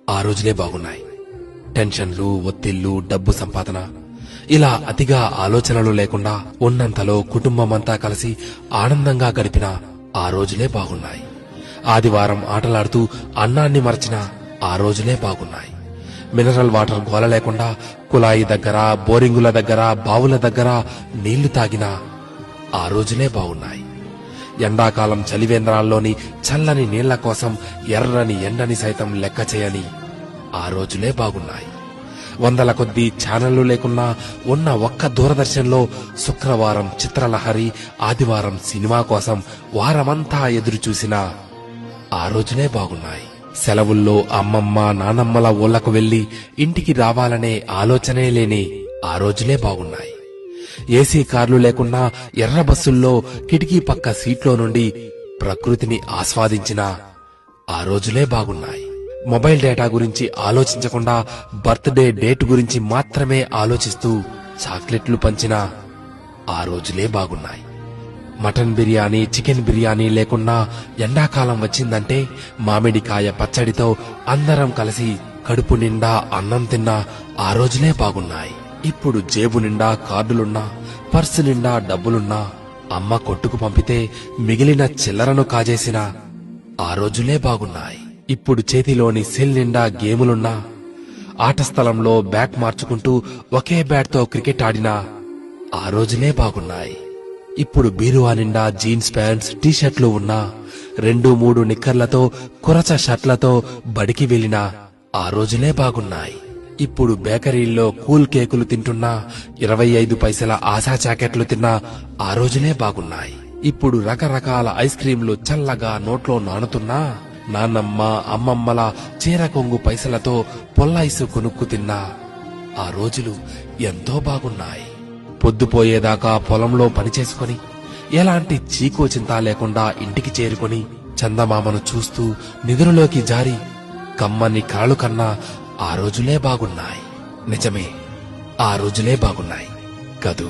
ఆ రోజులే బాగున్నాయి. టెన్షన్లు, ఒత్తిళ్లు, డబ్బు సంపాదన ఇలా అతిగా ఆలోచనలు లేకుండా ఉన్నంతలో కుటుంబమంతా కలిసి ఆనందంగా గడిపిన ఆ రోజులే బాగున్నాయి. ఆదివారం ఆటలాడుతూ అన్నాన్ని మరచిన ఆ రోజులే బాగున్నాయి. మినరల్ వాటర్ గోల లేకుండా కుళాయి దగ్గర, బోరింగుల దగ్గర, బావుల దగ్గర నీళ్లు తాగిన ఆ రోజులే బాగున్నాయి. ఎండాకాలం చలివేంద్రాల్లోని చల్లని నీళ్ల కోసం ఎర్రని ఎండని సైతం లెక్క చేయని ఆ రోజులే బాగున్నాయి. వందల కొద్దీ ఛానళ్లు లేకున్నా ఉన్న ఒక్క దూరదర్శన్లో శుక్రవారం చిత్రలహరి, ఆదివారం సినిమా కోసం వారమంతా ఎదురు చూసిన ఆ రోజులే బాగున్నాయి. సెలవుల్లో అమ్మమ్మ, నానమ్మల ఊళ్లకు వెళ్లి ఇంటికి రావాలనే ఆలోచనే లేని ఆ రోజులే బాగున్నాయి. ఏసీ కార్లు లేకున్నా ఎర్ర బస్సుల్లో కిటికీ పక్క సీట్లో నుండి ప్రకృతిని ఆస్వాదించిన ఆ రోజులే బాగున్నాయి. మొబైల్ డేటా గురించి ఆలోచించకుండా బర్త్డే డేట్ గురించి మాత్రమే ఆలోచిస్తూ చాక్లెట్లు పంచిన ఆ రోజులే బాగున్నాయి. మటన్ బిర్యానీ, చికెన్ బిర్యానీ లేకున్నా ఎండాకాలం వచ్చిందంటే మామిడికాయ పచ్చడితో అందరం కలిసి కడుపు నిండా అన్నం తిన్న ఆ రోజులే బాగున్నాయి. ఇప్పుడు జేబు నిండా కార్డులున్నా, పర్సు నిండా డబ్బులున్నా అమ్మ కొట్టుకు పంపితే మిగిలిన చిల్లరను కాజేసిన ఆ రోజులే బాగున్నాయి. ఇప్పుడు చేతిలోని సెల్ నిండా గేములున్నా, ఆట స్థలంలో బ్యాట్ మార్చుకుంటూ ఒకే బ్యాట్తో క్రికెట్ ఆడిన ఆ రోజులే బాగున్నాయి. ఇప్పుడు బీరువా నిండా జీన్స్ ప్యాంట్స్, టీషర్ట్లు ఉన్నా 2-3 నిక్కర్లతో, కురచ షర్ట్లతో బడికి వెళ్లిన ఆ రోజులే బాగున్నాయి. ఇప్పుడు బేకరీల్లో కూల్ కేకులు తింటున్నా, 25 పైసల ఆశా జాకెట్లు తిన్నా ఆ రోజులే బాగున్నాయి. ఇప్పుడు రకరకాల ఐస్ క్రీంలు చల్లగా నోట్లో నానుతున్నా, నాన్నమ్మ, అమ్మమ్మల చీర కొంగు పైసలతో పొల్లైసు కొనుక్కు తిన్నా ఆ రోజులు ఎంతో బాగున్నాయి. పొద్దుపోయేదాకా పొలంలో పనిచేసుకుని ఎలాంటి చీకో చింత లేకుండా ఇంటికి చేరుకుని చందమామను చూస్తూ నిద్రలోకి జారి కమ్మని కలలు కన్నా ఆ రోజులే బాగున్నాయి. నిజమే, ఆ రోజులే బాగున్నాయి కదూ.